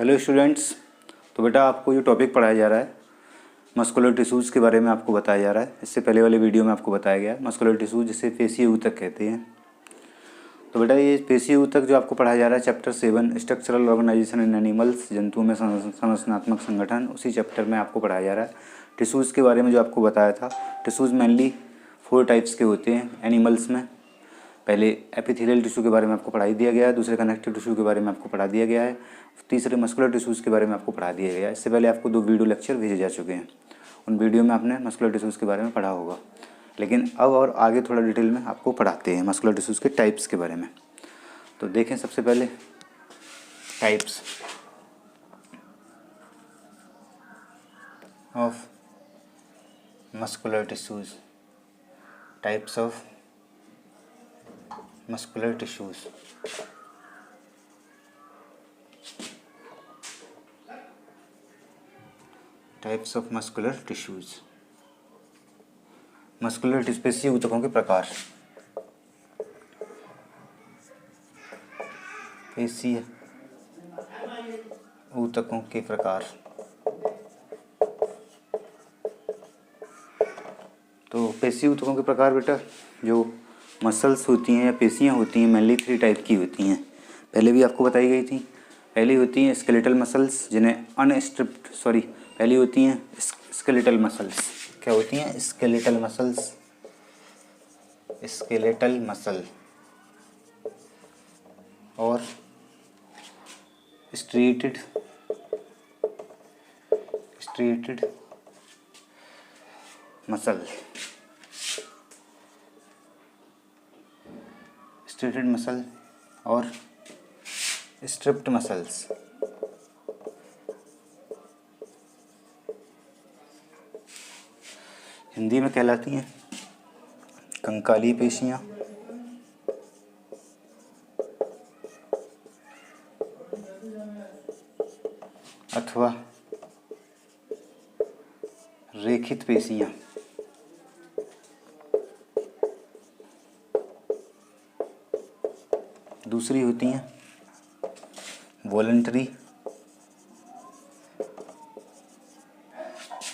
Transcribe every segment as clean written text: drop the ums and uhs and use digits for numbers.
Hello students. तो बेटा आपको जो टॉपिक पढ़ाया जा रहा है मस्कुलर टिश्यूज़ के बारे में आपको बताया जा रहा है। इससे पहले वाले वीडियो में आपको बताया गया मस्कुलर टिश्यूज जिसे पेशीय ऊतक कहते हैं। तो बेटा ये पेशीय ऊतक जो आपको पढ़ाया जा रहा है चैप्टर 7 स्ट्रक्चरल ऑर्गेनाइजेशन इन एनिमल्स, जंतुओं में संरचनात्मक संगठन, उसी चैप्टर में आपको पढ़ाया जा रहा है। टिश्यूज़ के बारे में जो आपको बताया था, टिश्यूज़ मेनली 4 टाइप्स के होते हैं एनिमल्स में। पहले एपिथेलियल टिश्यू के बारे में आपको पढ़ा दिया गया है, दूसरे कनेक्टिव टिश्यू के बारे में आपको पढ़ा दिया गया है, तीसरे मस्कुलर टिश्यूज़ के बारे में आपको पढ़ा दिया गया है। इससे पहले आपको 2 वीडियो लेक्चर भेजे जा चुके हैं, उन वीडियो में आपने मस्कुलर टिश्यूज़ के बारे में पढ़ा होगा। लेकिन अब और आगे थोड़ा डिटेल में आपको पढ़ाते हैं मस्कुलर टिश्यूज़ के टाइप्स के बारे में। तो देखें सबसे पहले types of muscular tissues, types of muscular tissues. Types of muscular tissues, muscular पेशीय ऊतकों के प्रकार। पेशीय ऊतकों के प्रकार। तो पेशीय ऊतकों के प्रकार बेटा जो मसल्स होती हैं या पेशियाँ होती हैं मेनली 3 टाइप की होती हैं। पहले भी आपको बताई गई थी। पहली होती हैं स्केलेटल मसल्स जिन्हें पहली होती हैं स्केलेटल मसल्स। क्या होती हैं? स्केलेटल मसल्स, स्केलेटल मसल और स्ट्रेटेड मसल, स्ट्रेटेड मसल और स्ट्रिप्ड मसल्स। हिंदी में कहलाती हैं कंकाली पेशियाँ, अथवा रेखित पेशियाँ। दूसरी होती हैं वॉलंटरी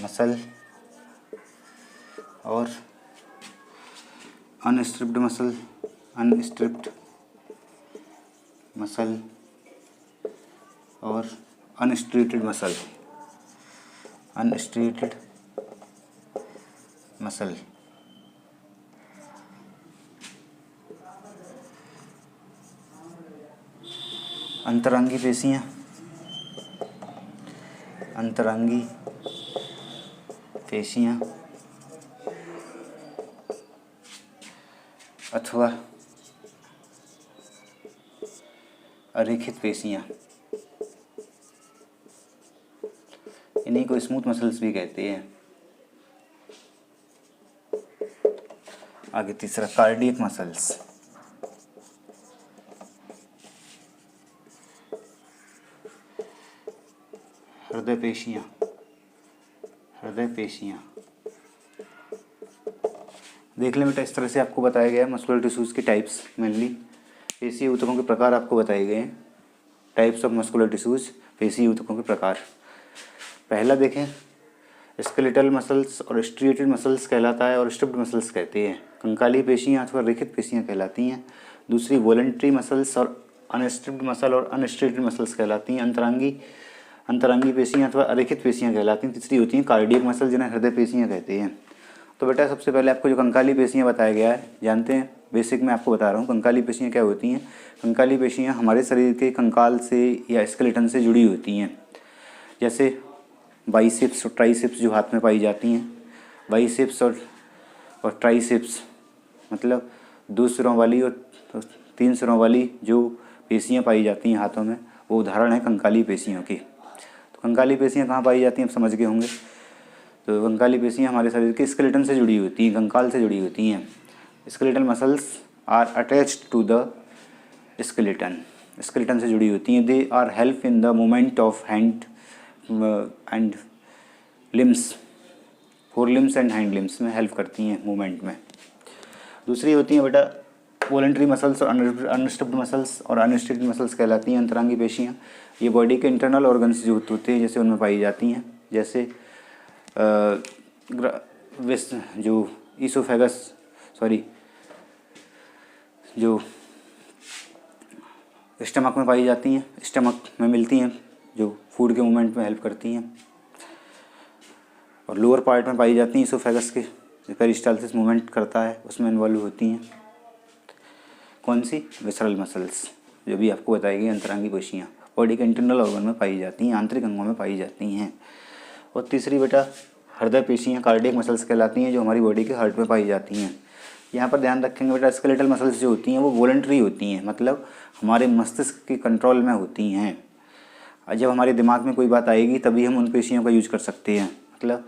मसल और अनस्ट्रिप्ड मसल और अनस्ट्रेटेड मसल। अंतरंगी पेशियाँ अथवा अरेखित पेशियाँ, इन्हीं को स्मूथ मसल्स भी कहते हैं। आगे तीसरा कार्डियक मसल्स। हृदय पेशियाँ। देख लें बेटा, इस तरह से आपको बताया गया है मस्कुलर टिश्यूज़ के टाइप्स। मेनली पेशीय ऊतकों के प्रकार आपको बताए गए हैं। टाइप्स ऑफ मस्कुलर टिश्यूज़, पेशीय ऊतकों के प्रकार। पहला देखें स्केलेटल मसल्स और स्ट्रिएटेड मसल्स कहलाता है और स्ट्रिप्ड मसल्स कहते हैं। कंकाली पेशियाँ अथवा रेखित पेशियाँ कहलाती हैं। दूसरी वॉलंटरी मसल्स और अनस्ट्रिप्ड मसल और अनस्ट्रेटेड मसल्स कहलाती हैं। अंतरंगी पेशियाँ अथवा अरेखित पेशियाँ कहलाती हैं। तीसरी होती हैं कार्डियक मसल जिन्हें हृदय पेशियाँ कहते हैं। तो बेटा सबसे पहले आपको जो कंकाली पेशियाँ बताया गया है, जानते हैं बेसिक में आपको बता रहा हूँ कंकाली पेशियाँ क्या होती हैं। कंकाली पेशियाँ हमारे शरीर के कंकाल से या स्केलेटन से जुड़ी होती हैं। जैसे बाइसेप्स और ट्राइसेप्स जो हाथ में पाई जाती हैं। बाइसेप्स और ट्राइसेप्स मतलब 2 सिरों वाली और 3 सिरों वाली जो पेशियाँ पाई जाती हैं हाथों में, वो उदाहरण है कंकाली पेशियों की। तो कंकाली पेशियाँ कहाँ पाई जाती हैं आप समझ गए होंगे। तो कंकाली पेशियाँ हमारे शरीर के स्केलेटन से जुड़ी होती हैं, कंकाल से जुड़ी होती हैं। Skeletal muscles are attached to the skeleton से जुड़ी होती हैं। They are help in the movement of hand and limbs, four limbs and hand limbs में हेल्प करती हैं मूवमेंट में। दूसरी होती हैं बेटा वॉलंटरी मसल्स और अनस्ट्रिप्ड मसल्स और अनस्ट्रिक्ट मसल्स कहलाती हैं अंतरंगी पेशियाँ। ये बॉडी के इंटरनल ऑर्गन्स जो होते हैं जैसे उनमें पाई जाती हैं, जैसे जो ईसोफेगस जो स्टमक में पाई जाती हैं, स्टमक में मिलती हैं, जो फूड के मूवमेंट में हेल्प करती हैं। और लोअर पार्ट में पाई जाती हैं ईसोफेगस के, जो पेरिस्टालसिस मूवमेंट करता है उसमें इन्वॉल्व होती हैं। कौन सी? विसरल मसल्स, जो भी आपको बताई गई अंतरंगी पेशियाँ बॉडी के इंटरनल ऑर्गन में पाई जाती हैं, आंतरिक अंगों में पाई जाती हैं। और तीसरी बेटा हृदय पेशियाँ कार्डियक मसल्स कहलाती हैं, जो हमारी बॉडी के हार्ट में पाई जाती हैं। यहाँ पर ध्यान रखेंगे बेटा, स्केलेटल मसल्स जो होती हैं वो वॉलंटरी होती हैं, मतलब हमारे मस्तिष्क के कंट्रोल में होती हैं। और जब हमारे दिमाग में कोई बात आएगी तभी हम उन पेशियों का यूज कर सकते हैं। मतलब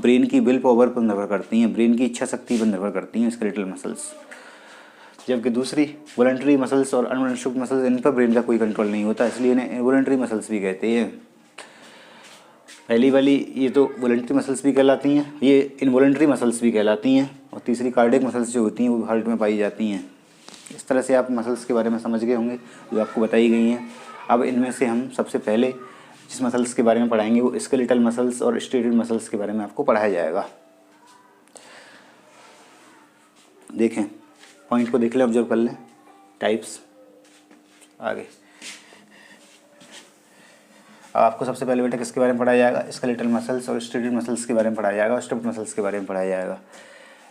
ब्रेन की विल पावर पर निर्भर करती हैं, ब्रेन की इच्छा शक्ति पर निर्भर करती हैं स्केलेटल मसल्स। जबकि दूसरी वॉलंटरी मसल्स और अनवॉलंटरी मसल्स, इन पर ब्रेन का कोई कंट्रोल नहीं होता, इसलिए इन्हें वॉलंटरी मसल्स भी कहते हैं। पहली वाली ये तो वॉलंटरी मसल्स भी कहलाती हैं, ये इनवॉलंटरी मसल्स भी कहलाती हैं। और तीसरी कार्डियक मसल्स जो होती हैं वो हार्ट में पाई जाती हैं। इस तरह से आप मसल्स के बारे में समझ गए होंगे जो आपको बताई गई हैं। अब इनमें से हम सबसे पहले जिस मसल्स के बारे में पढ़ाएंगे वो स्केलेटल मसल्स और स्टेटेड मसल्स के बारे में आपको पढ़ाया जाएगा। देखें, पॉइंट को देख लें, ऑब्जर्व कर लें। टाइप्स आगे। अब आपको सबसे पहले बेटा किसके बारे में पढ़ाया जाएगा? स्केलेटल मसल्स और स्टेटेड मसल्स के बारे में पढ़ाया जाएगा, और स्ट्रिप्ड मसल्स के बारे में पढ़ाया जाएगा,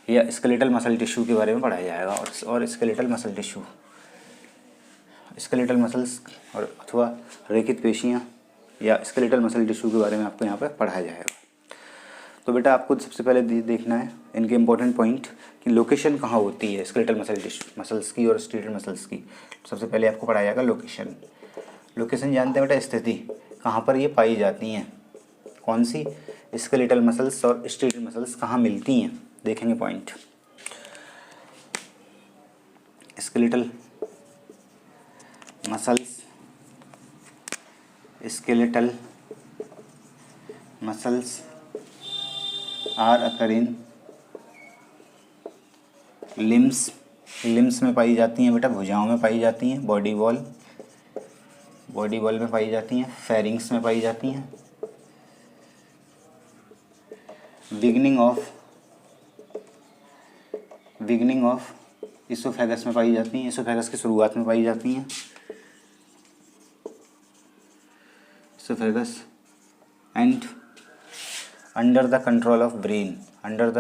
या स्केलेटल मसल टिश्यू के बारे में पढ़ाया जाएगा। और skeletal muscle tissue, skeletal muscles और अथवा रेखित पेशियाँ या स्केलेटल मसल टिश्यू के बारे में आपको यहाँ पर पढ़ाया जाएगा। तो बेटा आपको सबसे पहले देखना है इनके इंपॉर्टेंट पॉइंट कि लोकेशन कहाँ होती है स्केलेटल मसल टिश्यू मसल्स की और स्टेटेड मसल्स की। सबसे पहले आपको पढ़ाया जाएगा लोकेशन। लोकेशन जानते हैं बेटा, स्थिति, कहाँ पर ये पाई जाती हैं, कौन सी? स्केलेटल मसल्स और स्टेटेड मसल्स कहाँ मिलती हैं। देखेंगे point. Skeletal muscles, skeletal muscles are occur in limbs में पाई जाती हैं बेटा, भुजाओं में पाई जाती हैं, बॉडी वॉल में पाई जाती हैं, फेरिंग्स में पाई जाती हैं, बिगनिंग ऑफ इसोफेगस में पाई जाती हैं, इसोफेगस की शुरुआत में पाई जाती हैं, oesophagus and under the control of brain, under the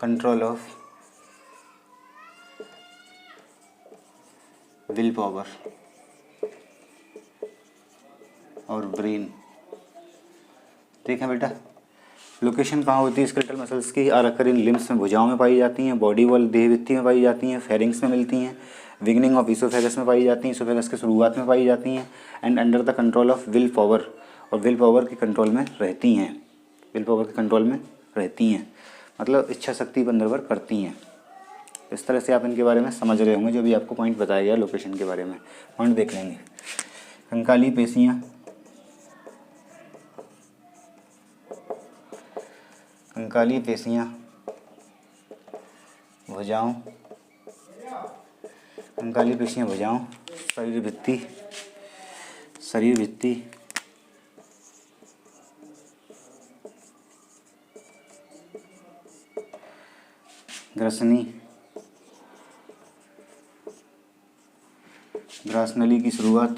control of will power और ब्रेन। देखें बेटा, लोकेशन कहाँ होती है स्केलेटल मसल्स की? आर अकर इन लिम्स में, भुजाओं में पाई जाती हैं, बॉडी वॉल देह भित्ति में पाई जाती हैं, फेरिंग्स में मिलती हैं, बिगनिंग ऑफ इसोफेगस में पाई जाती हैं, इसोफेगस की शुरुआत में पाई जाती हैं, and under the control of will power, और विल पावर के कंट्रोल में रहती हैं, विल पावर के कंट्रोल में रहती हैं, मतलब इच्छा शक्ति पर निर्भर करती हैं। इस तरह से आप इनके बारे में समझ रहे होंगे जो भी आपको पॉइंट बताया गया लोकेशन के बारे में। पॉइंट देख लेंगे। कंकाली पेशियाँ, कंकाली पेशियाँ भुजाओं, कंकाली पेशियाँ भुजाओं, शरीर भित्ति ग्रासनली की शुरुआत,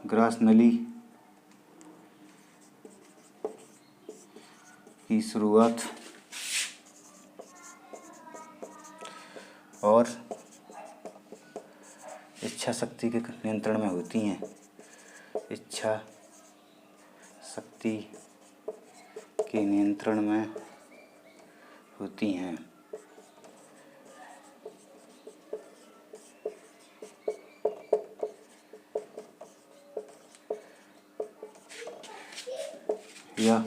ग्रासनली की शुरुआत और इच्छा शक्ति के नियंत्रण में होती हैं, इच्छा शक्ति के नियंत्रण में होती हैं। या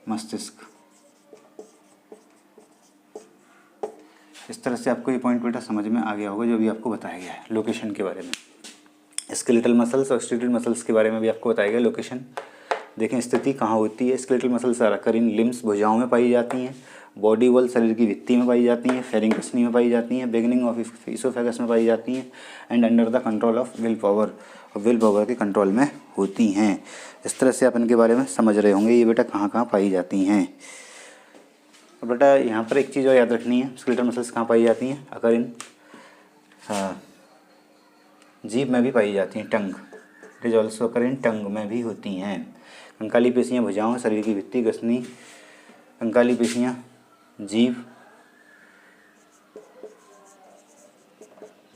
मस्तिष्क। इस तरह से आपको ये पॉइंट बेटा समझ में आ गया होगा जो भी आपको बताया गया है लोकेशन के बारे में। स्केलेटल मसल्स और स्टेटेड मसल्स के बारे में भी आपको बताया गया लोकेशन। देखें स्थिति कहाँ होती है। Skeletal muscles are occur in limbs, भुजाओं में पाई जाती हैं। बॉडी वॉल शरीर की भित्ति में पाई जाती हैं। फेरिंग कस्नी में पाई जाती हैं। बिगिनिंग ऑफ इसोफेगस में पाई जाती हैं। And under the control of will power, और विल पावर के कंट्रोल में होती हैं। इस तरह से आप इनके बारे में समझ रहे होंगे ये बेटा कहाँ कहाँ पाई जाती हैं। और बेटा यहाँ पर एक चीज़ और याद रखनी है, स्केलेटल मसल्स कहाँ पाई जाती हैं, अगर इन जीभ में भी पाई जाती हैं, टंग। It is also occur in टंग में भी होती हैं। कंकाली पेशियाँ भुजाओं, शरीर की भित्ति, गसनी, कंकाली पेशियाँ, जीभ,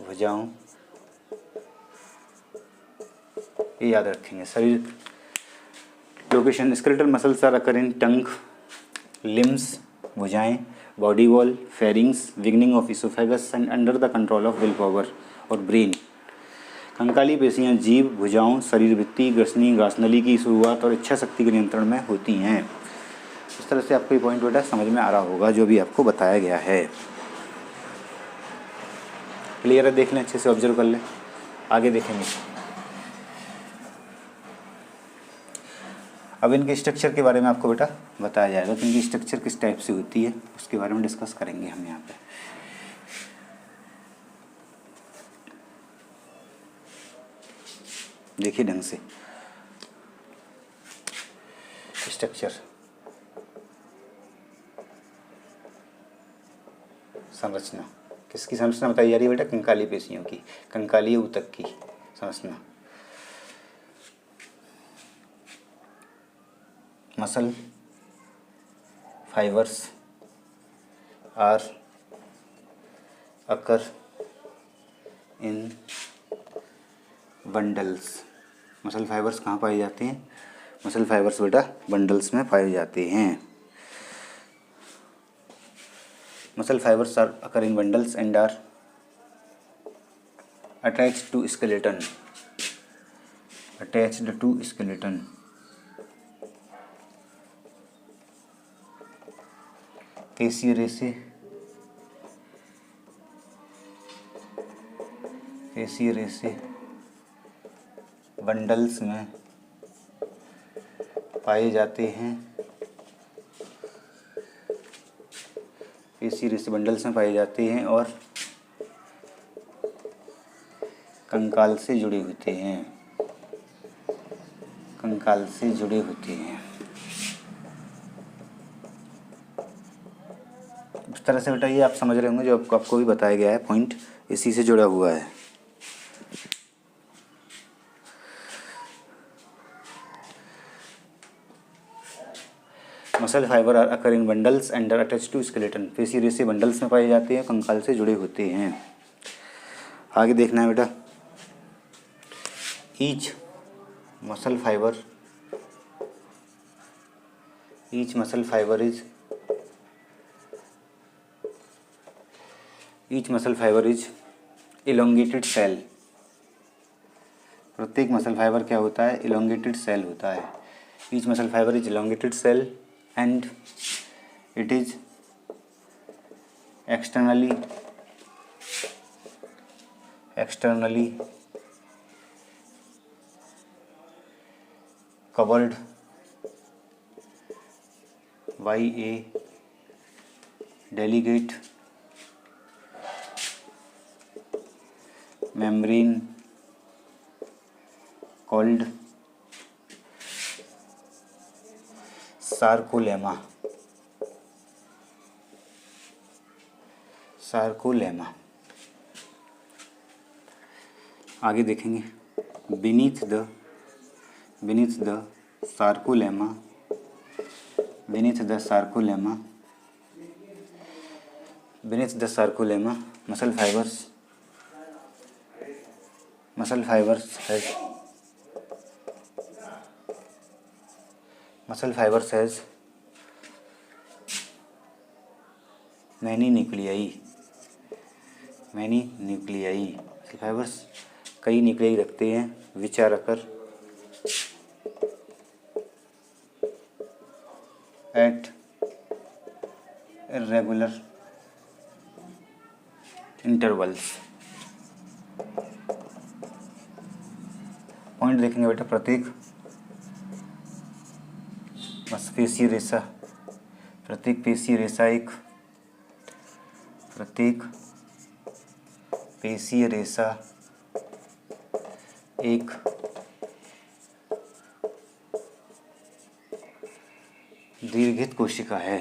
भुजाओं, ये याद रखेंगे। शरीर location, skeletal muscles are occur in tongue, limbs, भुजाएं, body wall, pharynx, beginning of oesophagus and under the control of will power और ब्रेन। कंकाली पेशियाँ जीभ, भुजाओं, शरीर भित्ति, ग्रसनी, गासनली की शुरुआत और इच्छा शक्ति के नियंत्रण में होती हैं। इस तरह से आपको ये पॉइंट बेटा समझ में आ रहा होगा जो भी आपको बताया गया है। क्लियर है? देख लें, अच्छे से ऑब्जर्व कर लें, आगे देखेंगे। अब इनके स्ट्रक्चर के बारे में आपको बेटा बताया जाएगा कि इनकी स्ट्रक्चर किस टाइप से होती है, उसके बारे में डिस्कस करेंगे हम यहाँ पे। देखिए ढंग से स्ट्रक्चर, संरचना, किसकी संरचना बताई जा रही है बेटा, कंकाली पेशियों की, कंकाली ऊतक की संरचना। Muscle fibres are occur in bundles. Muscle fibres कहाँ पाए जाते हैं? मसल फाइबर्स बेटा बंडल्स में पाए जाते हैं। Muscle fibres are occur in bundles and are attached to skeleton, attached to skeleton. पेशीय रेशे, पेशीय रेशे बंडल्स में पाए जाते हैं। पेशीय रेशे बंडल्स में पाए जाते हैं और कंकाल से जुड़े होते हैं, कंकाल से जुड़े होते हैं। इस तरह से बेटा ये आप समझ रहे होंगे जो आपको भी बताया गया है, पॉइंट इसी से जुड़ा हुआ है। Muscle fibre are occur in bundles and are attached to skeleton. पेशीय रेशे बंडल्स में पाए जाते हैं, कंकाल से जुड़े होते हैं। आगे देखना है बेटा, each muscle fibre, each muscle fibre is, each muscle fibre is elongated cell. प्रत्येक मसल फाइबर क्या होता है? इलोंगेटेड सेल होता है। Each muscle fibre is elongated cell and it is externally covered by a delicate membrane called sarcolemma, sarcolemma. आगे देखेंगे, beneath the sarcolemma, beneath the sarcolemma, beneath the sarcolemma muscle fibers has many nuclei, muscle fibres कई nuclei रखते हैं, which are occur at irregular intervals। Point देखेंगे बेटा, प्रत्येक पेशीय रेशा, प्रत्येक पेशीय रेशा एक, प्रत्येक पेशीय रेशा एक दीर्घित कोशिका है।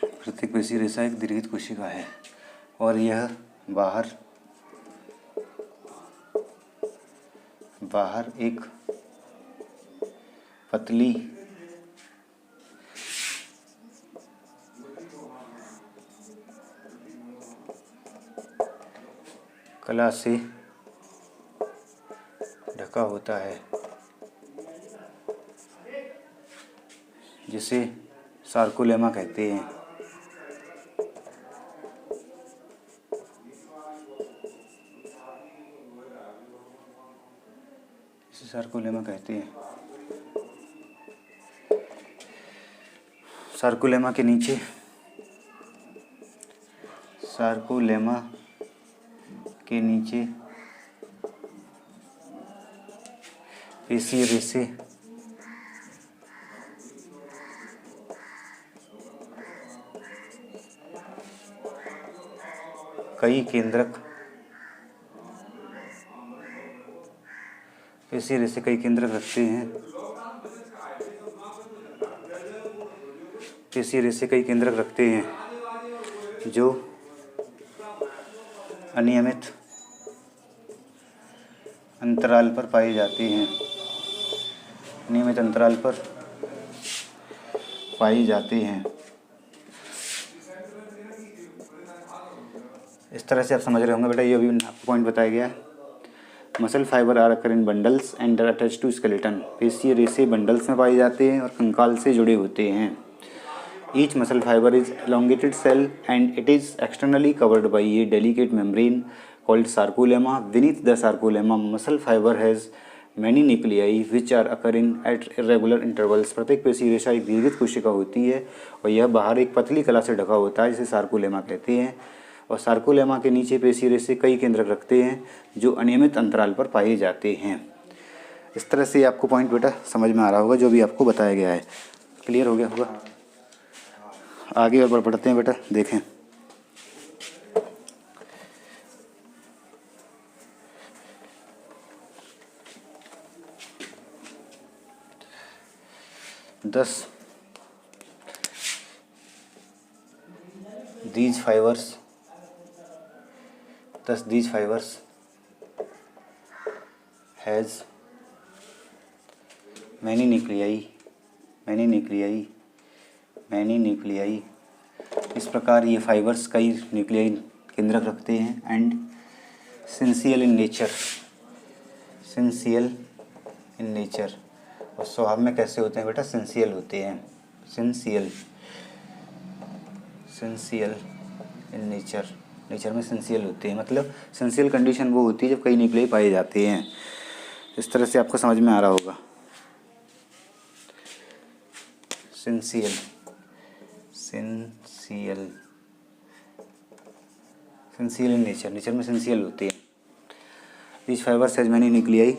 प्रत्येक पेशीय रेशा एक दीर्घित कोशिका है और यह बाहर एक पतली कला से ढका होता है जिसे सार्कोलेमा कहते हैं। इसे सार्कोलेमा कहते हैं। सार्कोलेमा के नीचे पेशीय रेशे कई केंद्रक रखते हैं। पेशीय रेशे कई केंद्रक रखते हैं जो अनियमित अंतराल पर पाए जाते हैं। नियमित अंतराल पर पाए जाते हैं। इस तरह से आप समझ रहे होंगे बेटा। ये अभी आपको पॉइंट बताया गया है। Muscle fibre are occur in bundles and are attached to skeleton. पेशीय रेशे बंडल्स में पाए जाते हैं और कंकाल से जुड़े होते हैं। Each muscle fibre is elongated cell and it is externally covered by a delicate membrane called sarcolemma. Beneath the sarcolemma, muscle fiber has many nuclei which are occurring at irregular intervals. प्रत्येक पेशीय रेशा एक दीर्घित कोशिका होती है और यह बाहर एक पतली कला से ढका होता है जिसे सार्कोलेमा कहते हैं। और सार्कोलेमा के नीचे पेशीय रेशे कई केंद्रक रखते हैं जो अनियमित अंतराल पर पाए जाते हैं। इस तरह से आपको पॉइंट बेटा समझ में आ रहा होगा जो भी आपको बताया गया है। क्लियर हो गया होगा। आगे और बढ़ते हैं बेटा। देखें these fibers has many nuclei। इस प्रकार ये फाइबर्स कई न्यूक्लियाई केंद्रक रखते हैं एंड सेंसियल इन नेचर। और स्वभाव में कैसे होते हैं बेटा? सेंसियल होते हैं। सेंसियल इन नेचर में सेंसियल होते हैं। मतलब सेंसियल कंडीशन वो होती है जब कई न्यूक्लियाई पाए जाते हैं। इस तरह से आपको समझ में आ रहा होगा। सेंसियल इन नेचर में सेंसियल होती है। These fibers has many nuclei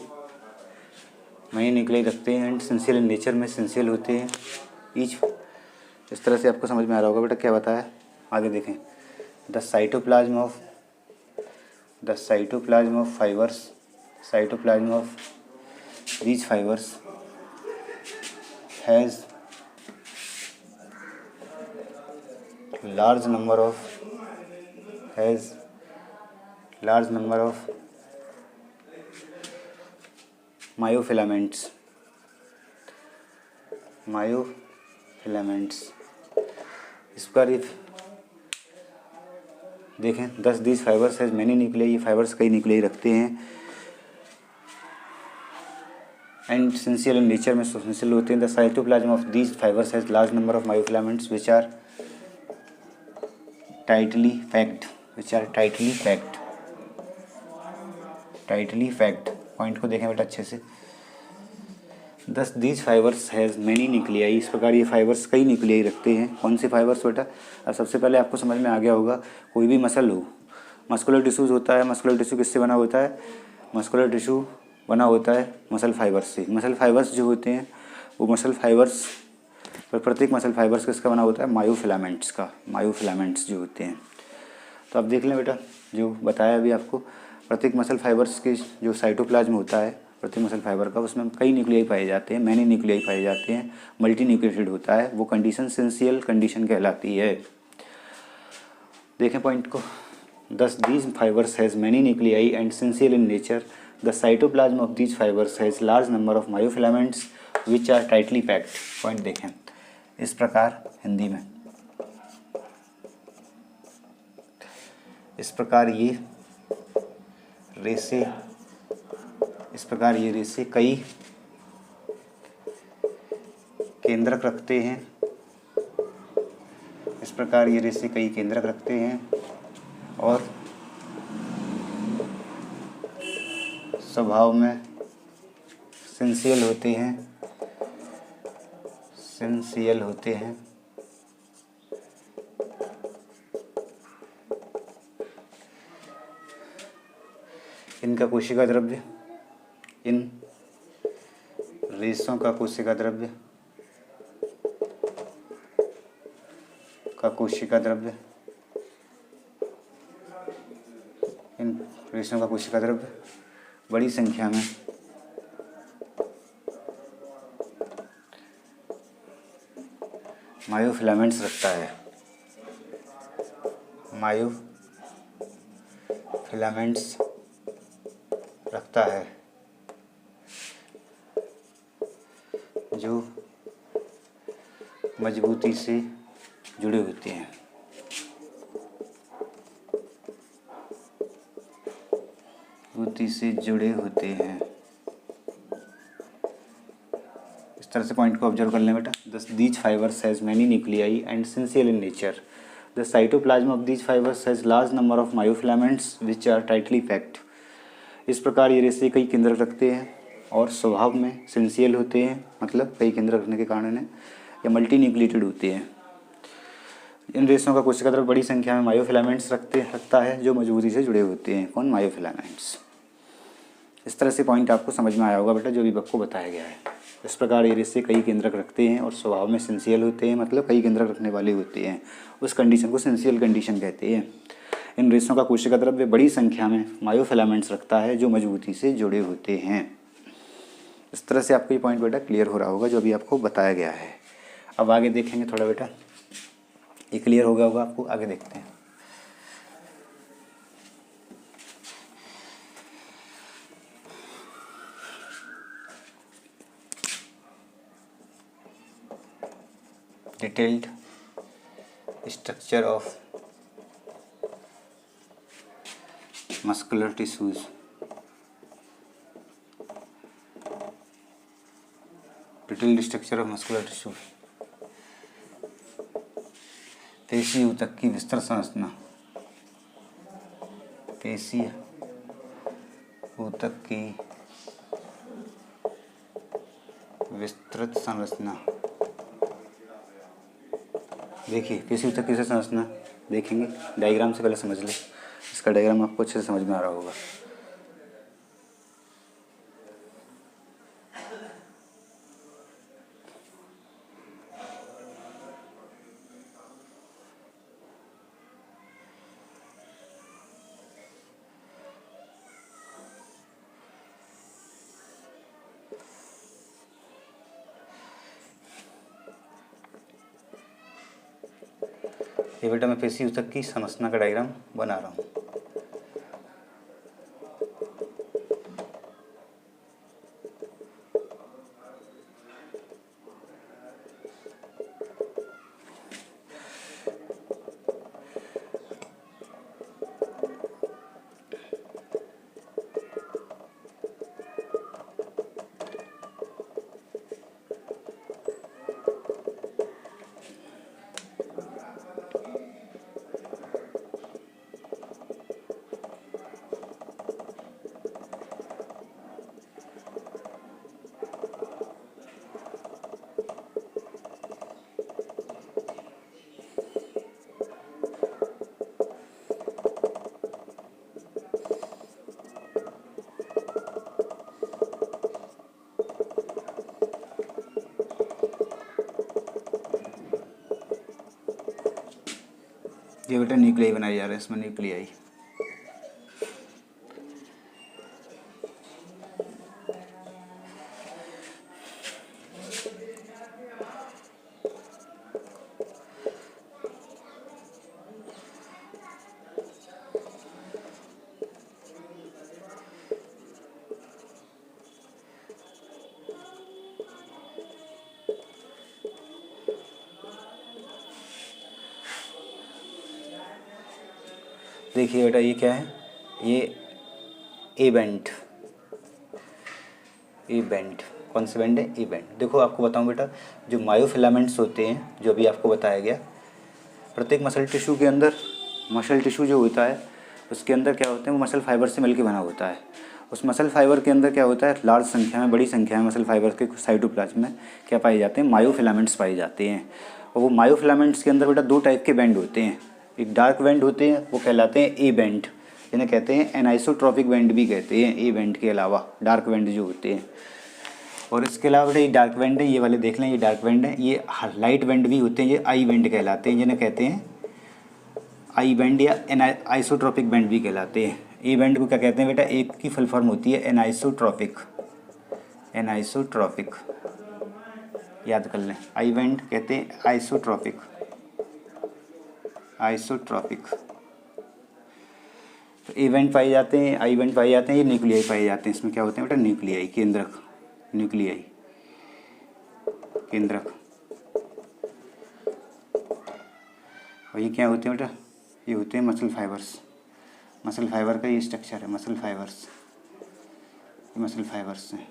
रखते हैं एंड सेंसियल इन नेचर में सेंसियल होते हैं। ईच इस तरह से आपको समझ में आ रहा होगा बेटा क्या बताया। आगे देखें। The cytoplasm of these fibers has large number of myofilaments। इस पर देखें। these fibers has many nuclei। ये फाइबर्स कई न्यूक्लियाई रखते हैं एंड सेंसियल इन नेचर में सेंसियल होते हैं। The cytoplasm of these fibres has large number of myofilaments which are tightly packed. Point को देखें बेटा अच्छे से। These fibres has many nuclei. इस प्रकार ये फाइबर्स कई न्यूक्लियाई रखते हैं। कौन से फाइबर्स बेटा? अब सबसे पहले आपको समझ में आ गया होगा कोई भी मसल हो, मस्कुलर टिश्यूज़ होता है। मस्कुलर टिश्यू किससे बना होता है? मस्कुलर टिश्यू बना होता है मसल फाइबर्स से। मसल फाइबर्स जो होते हैं वो मसल फाइबर्स पर प्रत्येक मसल फाइबर्स किसका बना होता है? मायोफिलामेंट्स का। मायोफिलामेंट्स जो होते हैं, तो आप देख लें बेटा, जो बताया अभी आपको, प्रत्येक मसल फाइबर्स के जो साइटोप्लाज्म होता है प्रत्येक मसल फाइबर का, उसमें कई न्यूक्लियाई पाए जाते हैं, मैनी न्यूक्लियाई पाए जाते हैं, मल्टी न्यूक्लिएटेड होता है। वो कंडीशन सेंसियल कंडीशन कहलाती है। देखें पॉइंट को, दस these fibres has many nuclei and syncytial in nature. The cytoplasm of these fibres has large number of myofilaments which are tightly packed. Point देखें इस प्रकार, हिंदी में इस प्रकार ये रेसे कई केंद्रक रखते हैं। इस प्रकार ये रेसे कई केंद्रक रखते हैं और स्वभाव में सेंसियल होते हैं। इनका कोशिका द्रव्य, इन रेशों का कोशिका द्रव्य इन रेशों का कोशिका द्रव्य बड़ी संख्या में मायोफिलामेंट्स रखता है। मायोफिलामेंट्स रखता है जो मजबूती से जुड़े होते हैं। इस तरह से पॉइंट को ऑब्जर्व कर लें बेटा। These fibres has many nuclei and syncytial in nature. The cytoplasm of these fibres has large number of myofilaments which are tightly packed. इस प्रकार ये रेसे कई केंद्रक रखते हैं और स्वभाव में सेंसियल होते हैं, मतलब कई केंद्रक रखने के कारण है, या मल्टी न्यूक्लिएटेड होते हैं। इन रेशों का कोशिका द्रव्य बड़ी संख्या में मायोफिलामेंट्स रखता है जो मजबूती से जुड़े होते हैं। कौन? मायोफिलामेंट्स। इस तरह से पॉइंट आपको समझ में आया होगा बेटा, जो भी आपको बताया गया है। इस प्रकार ये रेसे कई केंद्रक रखते हैं और स्वभाव में सेंसियल होते हैं, मतलब कई केंद्रक रखने वाले होते हैं। उस कंडीशन को सेंसियल कंडीशन कहते हैं। इन रेशों का कोशिका द्रव्य बड़ी संख्या में मायोफिलामेंट्स रखता है जो मजबूती से जुड़े होते हैं। इस तरह से आपको ये पॉइंट बेटा क्लियर हो रहा होगा जो अभी आपको बताया गया है। अब आगे देखेंगे थोड़ा बेटा, ये क्लियर हो गया होगा आपको। आगे देखते हैं। Detailed structure of muscular tissues. Detailed structure of muscular tissue. पेशी ऊतक की विस्तृत संरचना। पेशी ऊतक की विस्तृत संरचना। देखिए पेशी ऊतक की संरचना देखेंगे, डायग्राम से पहले समझ लें। इसका डायग्राम आपको अच्छे से समझ में आ रहा होगा। ये बेटा मैं पेशी ऊतक की संरचना का डायग्राम बना रहा हूँ। ये बेटा न्यूक्लियाई बनाए जा रहे हैं, इसमें न्यूक्लियाई। देखिए बेटा ये क्या है, ये ए बैंड, ए बैंड कौन से बैंड है, ए बैंड। देखो आपको बताऊं बेटा, जो मायोफिलामेंट्स होते हैं, जो अभी आपको बताया गया, प्रत्येक मसल टिश्यू के अंदर, मसल टिश्यू जो होता है उसके अंदर क्या होते हैं, वो मसल फाइबर से मिलकर बना होता है। उस मसल फाइबर के अंदर क्या होता है, लार्ज संख्या में, बड़ी संख्या में मसल फाइबर के साइटोप्लाज्म में क्या पाए जाते हैं, मायोफिलामेंट्स पाए जाते हैं। और वो मायोफिलामेंट्स के अंदर बेटा दो टाइप के बैंड होते हैं, एक डार्क बैंड होते हैं, वो कहलाते हैं ए बैंड, जिन्हें कहते हैं एनाइसोट्रॉपिक बैंड भी कहते हैं, ए बैंड के अलावा डार्क बैंड जो होते हैं। और इसके अलावा बेटा ये डार्क बैंड है, ये वाले देख लें, ये डार्क बैंड है। ये लाइट बैंड भी होते हैं, ये आई बैंड कहलाते हैं, जिन्हें कहते हैं आई बैंड या आइसोट्रॉपिक बैंड भी कहलाते हैं। ए बैंड को क्या कहते हैं बेटा, एक की फुल फॉर्म होती है एनाइसोट्रॉपिक, एनाइसोट्रॉपिक याद कर लें। आई बैंड कहते हैं आइसोट्रॉपिक, आइसोट्रॉपिक। तो ए बैंड पाए जाते हैं, आई बैंड पाए जाते हैं, ये न्यूक्लियाई पाए जाते हैं। इसमें क्या होते हैं बेटा, न्यूक्लियाई, केंद्रक, न्यूक्लियाई केंद्रक। और ये क्या होते हैं बेटा, ये होते हैं मसल फाइबर्स। मसल फाइबर का ये स्ट्रक्चर है, मसल फाइबर्स, मसल फाइबर्स हैं।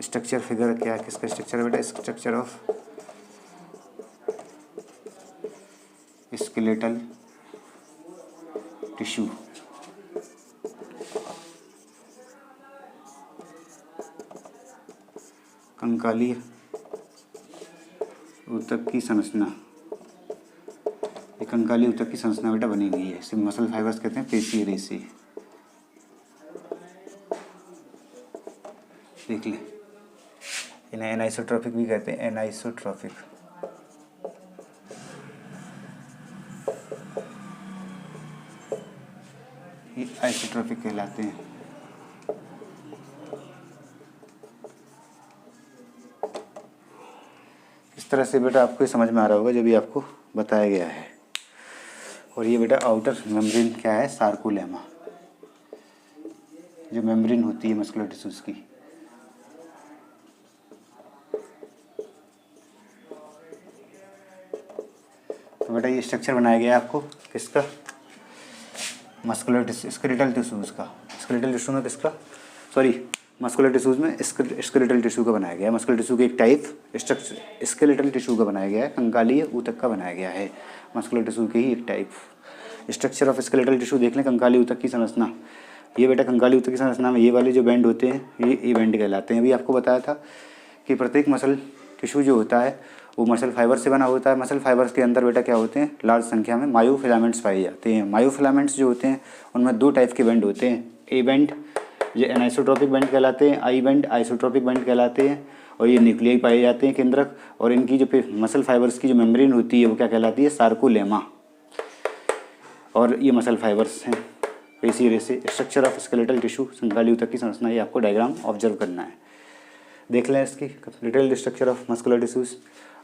स्ट्रक्चर फिगर क्या है, किसका स्ट्रक्चर है बेटा, structure of skeletal tissue. Kankali ऊतक की संरचना, ये कंकाली ऊतक की संरचना बेटा बनी हुई है, इसे मसल फाइबर्स कहते हैं, पेशीय रेशे। देख लें, इन्हें एनाइसोट्रॉपिक भी कहते हैं, एनाइसोट्रॉपिक। ये आइसोट्रॉपिक कहलाते हैं। इस तरह से बेटा आपको समझ में आ रहा होगा जो भी आपको बताया गया है। और ये बेटा आउटर मेम्ब्रेन क्या है, सार्कोलेमा, जो मेम्ब्रेन होती है मस्कुलर टिश्यूज की। तो बेटा ये स्ट्रक्चर बनाया गया है आपको किसका, मस्कुलर टिश्यू, स्केलेटल टिश्यूज का। स्केलेटल टिश्यू में किसका, सॉरी मस्कुलर टिश्यूज में स्केलेटल टिश्यू का बनाया गया है। मस्कुलर टिश्यू के एक टाइप स्ट्रक्चर स्केलेटल टिश्यू का बनाया गया है, कंकालीय ऊतक का बनाया गया है। मस्कुलर टिश्यू के ही एक type structure of skeletal tissue देख लें, कंकाली ऊतक की संरचना। ये बेटा कंकाली ऊतक की संरचना में ये वाले जो बैंड होते हैं ये ए बैंड कहलाते हैं। अभी आपको बताया था कि प्रत्येक मसल टिश्यू जो होता है वो मसल फाइबर से बना होता है। मसल फाइबर्स के अंदर बेटा क्या होते हैं, लार्ज संख्या में मायोफिलामेंट्स पाए जाते हैं। मायोफिलामेंट्स जो होते हैं उनमें दो टाइप के बैंड होते हैं, ए बैंड ये एनाइसोट्रॉपिक बैंड कहलाते हैं, आई बैंड आइसोट्रॉपिक बैंड कहलाते हैं। और ये न्यूक्लियाई पाए जाते हैं, केंद्रक। और इनकी जो मसल फाइबर्स की जो मेम्ब्रेन होती है वो क्या कहलाती है, सार्कोलेमा। और ये मसल फाइबर्स हैं, पेशी रेशे। Structure of skeletal tissue, Kankali ऊतक की संरचना, ये आपको डायग्राम ऑब्जर्व करना है। देख लें इसकी detailed structure of muscular tissues.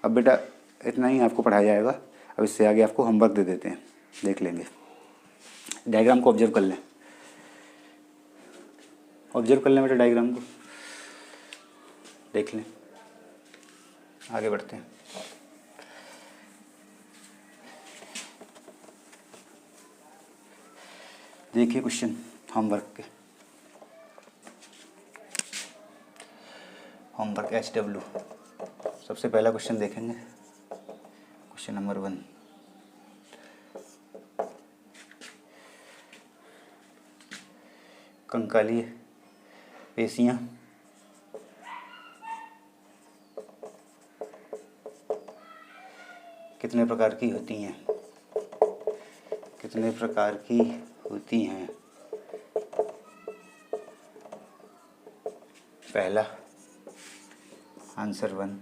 अब बेटा इतना ही आपको पढ़ाया जाएगा, अब इससे आगे आपको होमवर्क दे देते हैं, देख लेंगे। डायग्राम को ऑब्जर्व कर लें, ऑब्जर्व कर लें बेटा डायग्राम को, देख लें, आगे बढ़ते हैं। देखिए क्वेश्चन होमवर्क के, होमवर्क HW। सबसे पहला क्वेश्चन देखेंगे, क्वेश्चन नंबर 1। कंकालीय पेशियाँ कितने प्रकार की होती हैं, कितने प्रकार की होती हैं। पहला आंसर 1,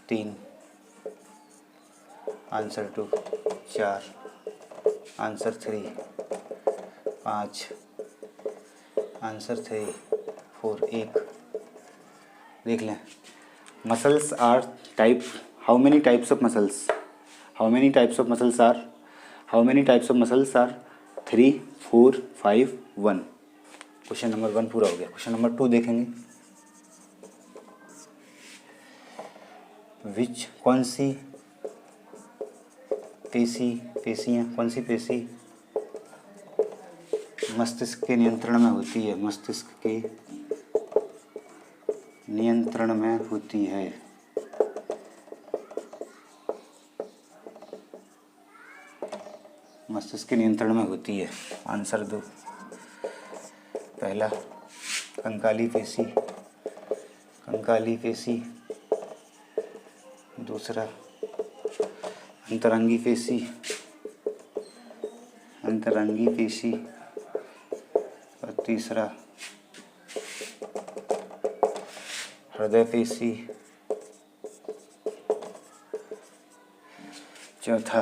3, आंसर 2 4, आंसर 3 5, आंसर 3 4 1। देख लें, muscles are type, how many types of muscles, how many types of muscles are, how many types of muscles are 3 4 5 1। Question number 1 पूरा हो गया। क्वेश्चन नंबर 2 देखेंगे, विच कौन सी पेशियाँ कौन सी पेशी मस्तिष्क के नियंत्रण में होती है, मस्तिष्क के नियंत्रण में होती है। मस्तिष्क के नियंत्रण में होती है। आंसर 2, पहला कंकाली पेशी, दूसरा अंतरंगी पेशी और तीसरा हृदय पेशी, चौथा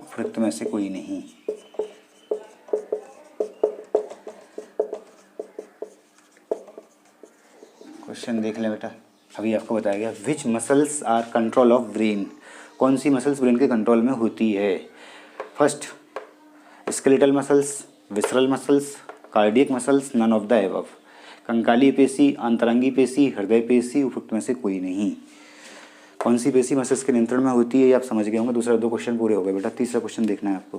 उपयुक्त में से कोई नहीं। क्वेश्चन देख लें बेटा, अभी आपको बताया गया which muscles are control of brain, कौन सी मसल्स ब्रेन के कंट्रोल में होती है। First skeletal muscles, visceral muscles, cardiac muscles, none of the above. कंकाली पेशी, अंतरंगी पेशी, हृदय पेशी, उपयुक्त में से कोई नहीं। कौन सी पेशी मस्तिष्क के नियंत्रण में होती है ये आप समझ गए होंगे। दूसरा 2 क्वेश्चन पूरे हो गए बेटा। तीसरा क्वेश्चन देखना है आपको।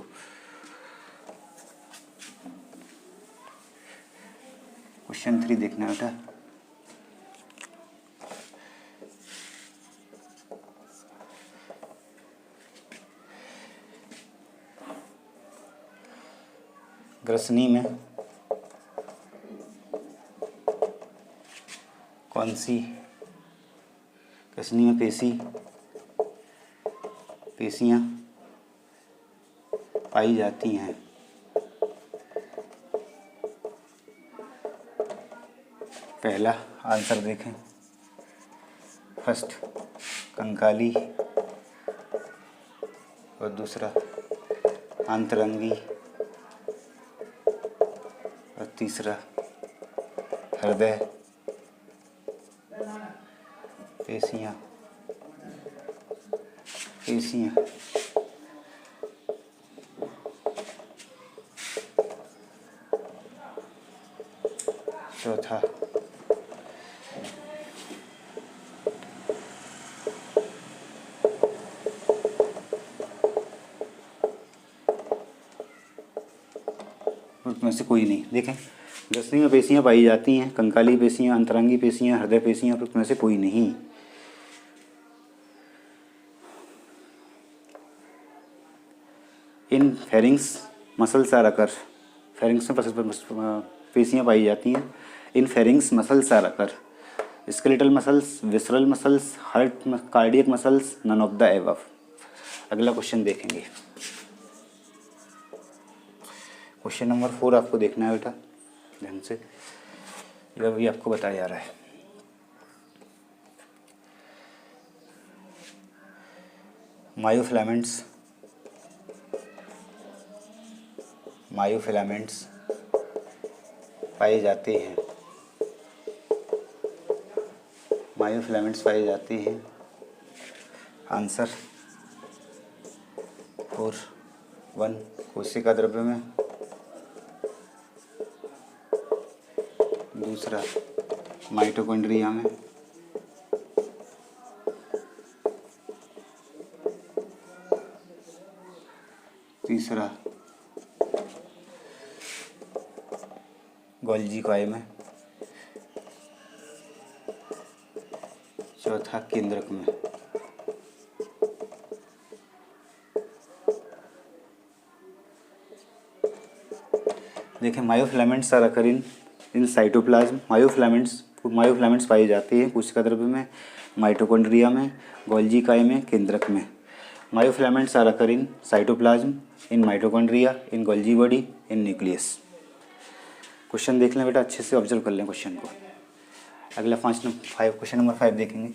क्वेश्चन 3 देखना है बेटा। ग्रसनी में कौन सी, ग्रसनी में पेशियाँ पाई जाती हैं। पहला आंसर देखें, फर्स्ट कंकाली और दूसरा अंतरंगी और तीसरा हृदय पेशियाँ। चौथा में से कोई नहीं। देखें, ग्रसनी में पेशियाँ पाई जाती हैं, कंकाली पेशियाँ, अंतरंगी पेशियाँ, हृदय पेशियाँ, में से कोई नहीं। In pharynx muscles are occur, pharynx में पेशियाँ पाई जाती हैं। In pharynx muscles are occur skeletal muscles, visceral muscles, heart, cardiac muscles, none of the above. अगला क्वेश्चन देखेंगे। क्वेश्चन नंबर 4 आपको देखना है बेटा ध्यान से, ये अभी आपको बताया जा रहा है। मायोफिलामेंट्स पाए जाते हैं, मायोफिलामेंट्स पाए जाते हैं। आंसर 4 1 कोशिका द्रव्य में, दूसरा माइटोकॉन्ड्रिया में, तीसरा गोल्जी कॉय में, चौथा केंद्रक में। देखें, myofilaments are occur in cytoplasm. Myofilaments पाई जाती हैं कोशिका द्रव्य में, माइटोकॉन्ड्रिया में, गोल्जी कॉय में, केंद्रक में। Myofilaments are occur in cytoplasm, in mitochondria, in Golgi body, in nucleus. Question देख लें बेटा, अच्छे से ऑब्जर्व कर लें क्वेश्चन को। अगला क्वेश्चन नंबर 5 देखेंगे।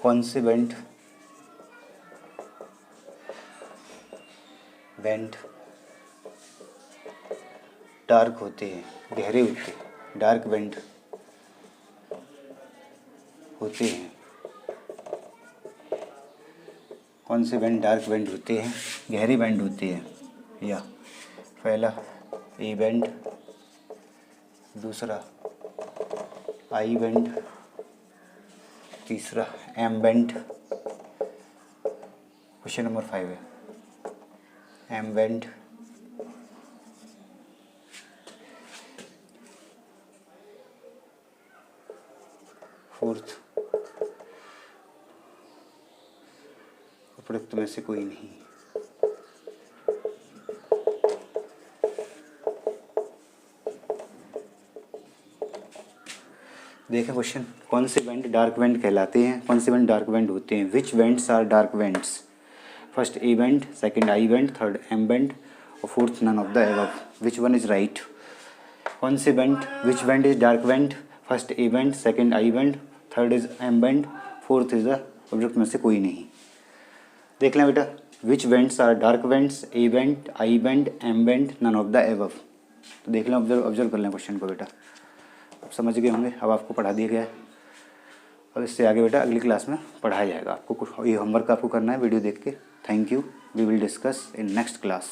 कौन से वेंट डार्क होते हैं, गहरे होते हैं, डार्क वेंट होते हैं। कौन से वेंट डार्क वेंट होते हैं, गहरे वेंट होते हैं। या पहला ए वेंट, दूसरा आई वेंट, तीसरा एम वेंट। क्वेश्चन नंबर 5 है एम वेंट, फोर्थ उपरोक्त में से कोई नहीं। देखें क्वेश्चन, कौन से वेंट डार्क वेंट कहलाते हैं, कौन से वेंट डार्क वेंट होते हैं। Which bands are dark bands. First A band, second I band, third M band और fourth none of the above. Which one is right. कौन से band, which band is dark band. First A band, second I band, third is M band, fourth is the object में से कोई नहीं। देख लें बेटा, which bands are dark bands, A band, I band, M band, none of the above. तो देख लें, ऑब्जर्व कर लें क्वेश्चन को बेटा। अब समझ गए होंगे, अब आपको पढ़ा दिया गया है। अब इससे आगे बेटा अगली क्लास में पढ़ाया जाएगा आपको। ये होमवर्क आपको करना है वीडियो देख के। Thank you, we will discuss in next class.